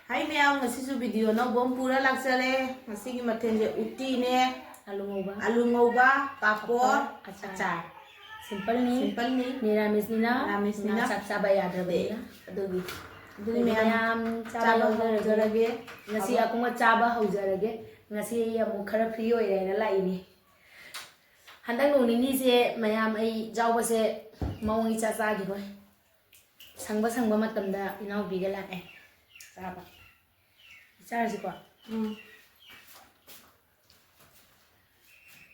Hai mèo, ngasi video nó bom pura laksale. Ngasi ki mathel je utti ne, alu ngouba, papor, achar. Simple ni. Niramis ni na sak saba yadrabe. Adugi meyam chaba haujarage. Ngasi akuma chaba haujarage. Ngasi amu khara free oire na lai ni. Handang no ni se mayam ai jawba se maungi cha cha gi hoi. Sangba matamda inau biga la eh. Chaba. Char si ko.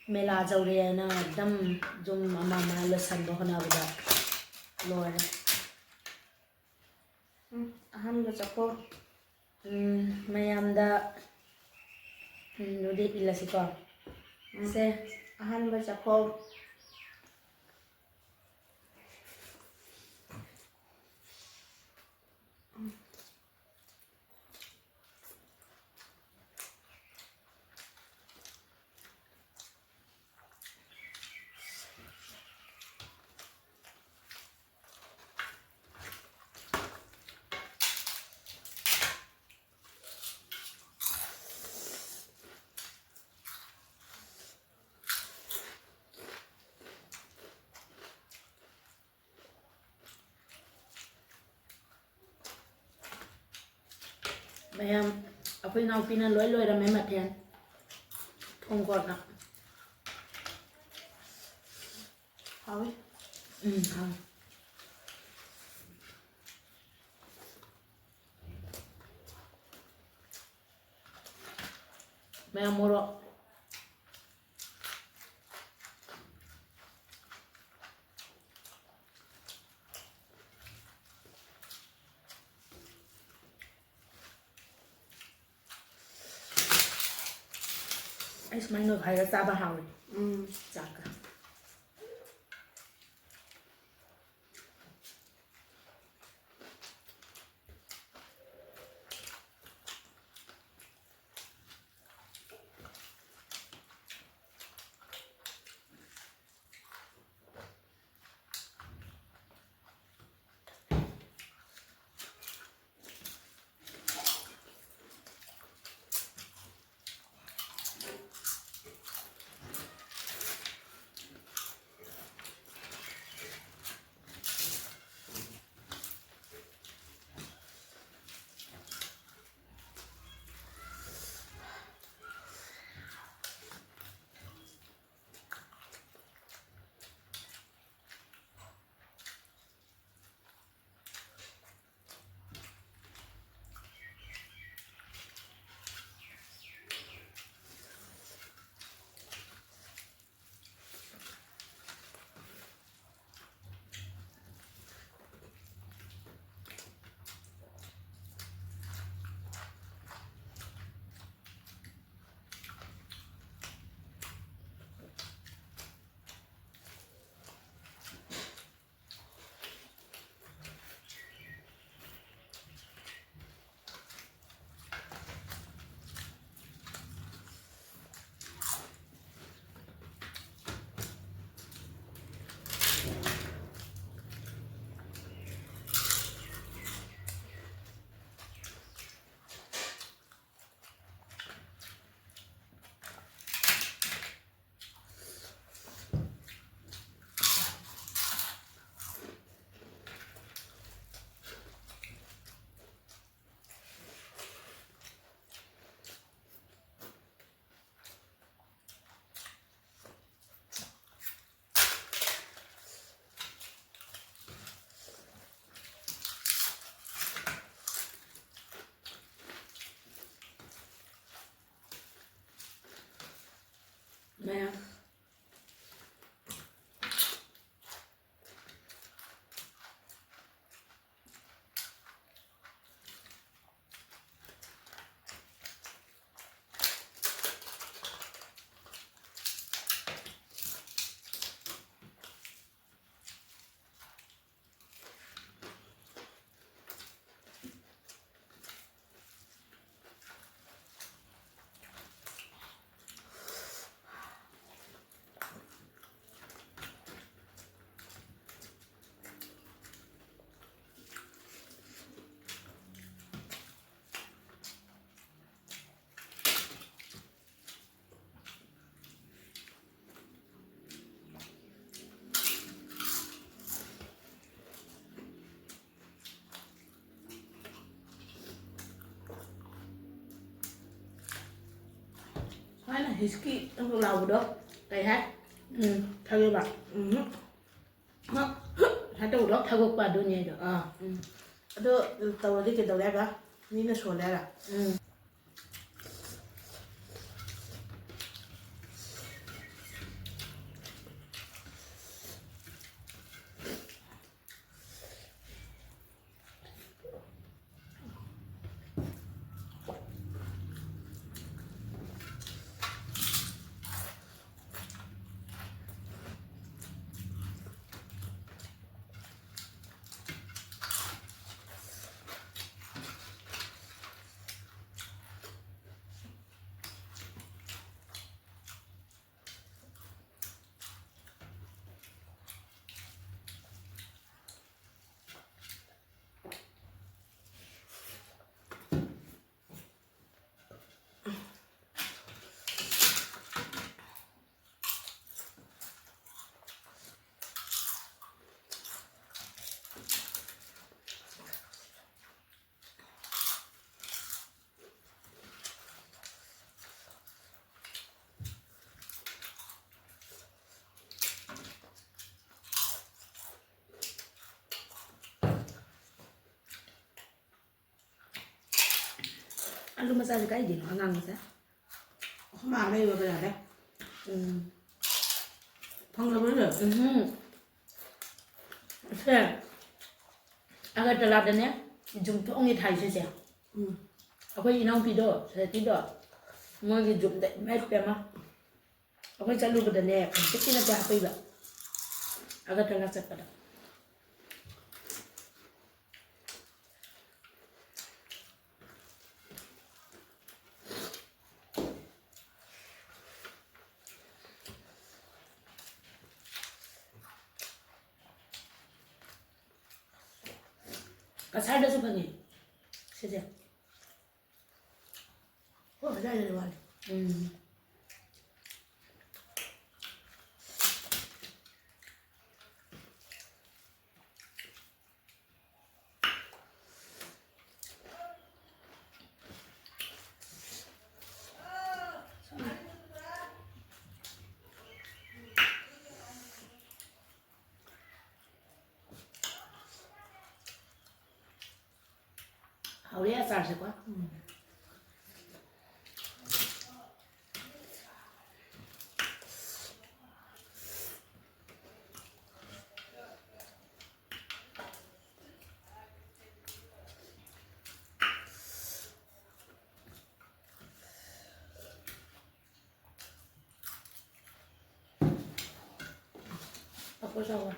Mela jawre na dam jum mama lasan bo hona bada lore. Ahan ga chako. Mayam da nudi ilasi ko. Se ahan ga chako. mayam apoi nau pina loi ra me mathen thong ko na Hawi. ha mayam moro ai smai no khai ra chaba hawi chaka mayam Hay là hiski trong lầu đó. Đây hát. Thao cái bạn. Hát đâu đó. Thao cái bạn đôi nhẹ được. Đó tàu đi cái tàu đẹp đó. Ní nó sổ đẹp à. Alu massage cái gì nó ngang sao? Không mà đây vào bây giờ đây. Phong là mới được. Thế. Agar telat dan ya, jumpa orang itu hai saja. Aku inang pido, saya tidak. Mau jumpa dek, mai pema. Aku selalu berdannya, kita tidak apa iba. Agar telat sekali. Kasar dah sebenarnya, saja. Oh, đây là rồi. Hậu đấy asar sẽ quá. Aku sao à?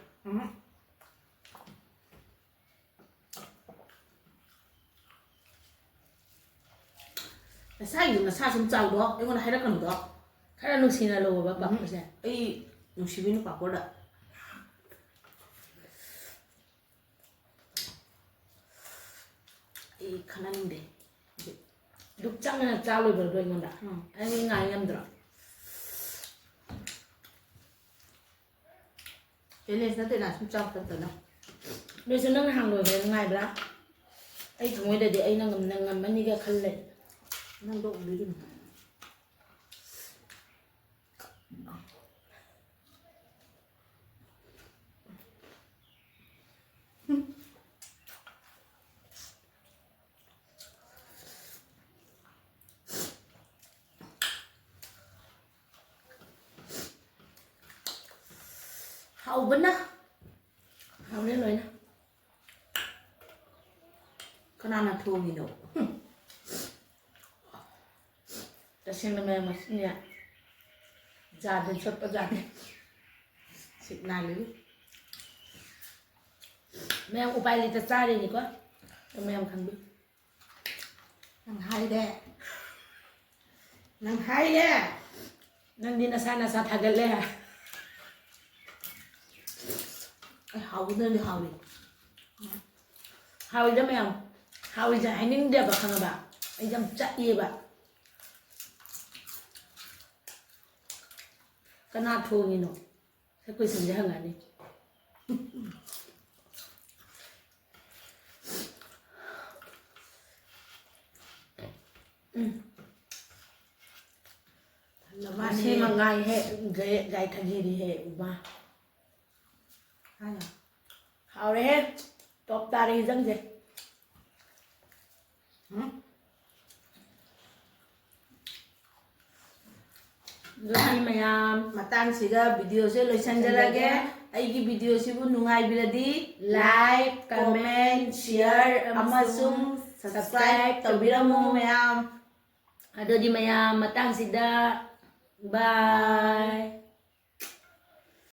Sai dùng là sai xong chào đó, em còn hay đó cần đó. Cái là nụ xin là lô bắp bắp sao? Ấy, nó chỉ biết nó bảo có đợi. Ấy, khả năng đi. Đúc trắng là trao lời bờ đôi ngon đã. Anh ấy ngài em được. Thế nên nó tên là xong chào cần tờ đâu. Bây giờ nó hàng rồi về ngài bla. Ấy thằng ấy để ấy nó ngầm anh đi cái khăn lệ. Năng độ đi đừng. Hậu vẫn á. Hậu lên rồi nè. Con ăn là thua gì đâu. Ta xem là mẹ mà nhỉ. Già đến xuất có già đến. Xịt này lấy. Mẹ ông bay đi ta xa đi nhỉ quá. Mẹ ông khăn biết. Năng hay đẻ. Năng hay đẻ. Năng đi na sa thà gần lẽ à. Hậu nên đi hậu đi. Hậu đó mẹ ông. Hậu đi anh ninh đẹp à khăn bà. Anh dám chạy gì bà. Cái nào thua gì nó. Thế quay xin ra hàng ngày đi. Ngasi mangai he gai thagiri he uba. Hai à? Hào đấy he. Top ta đi dâng gì. Rồi mayam ꯃꯇꯥꯡꯁꯤꯒ ꯚꯤꯗꯤꯑꯣꯁꯦ ꯂꯣꯏꯁꯤꯟꯖꯔꯒꯦ ꯑꯩꯒꯤ ꯚꯤꯗꯤꯑꯣꯁꯤꯕꯨ ꯅꯨꯡꯉꯥꯏꯕꯤꯔꯗꯤ like, comment, share ꯑꯃꯁꯨꯡ subscribe ꯇꯧꯕꯤꯔꯝꯃꯨ ꯃꯌꯥꯝ Aduh di mayam matang sida. Bye.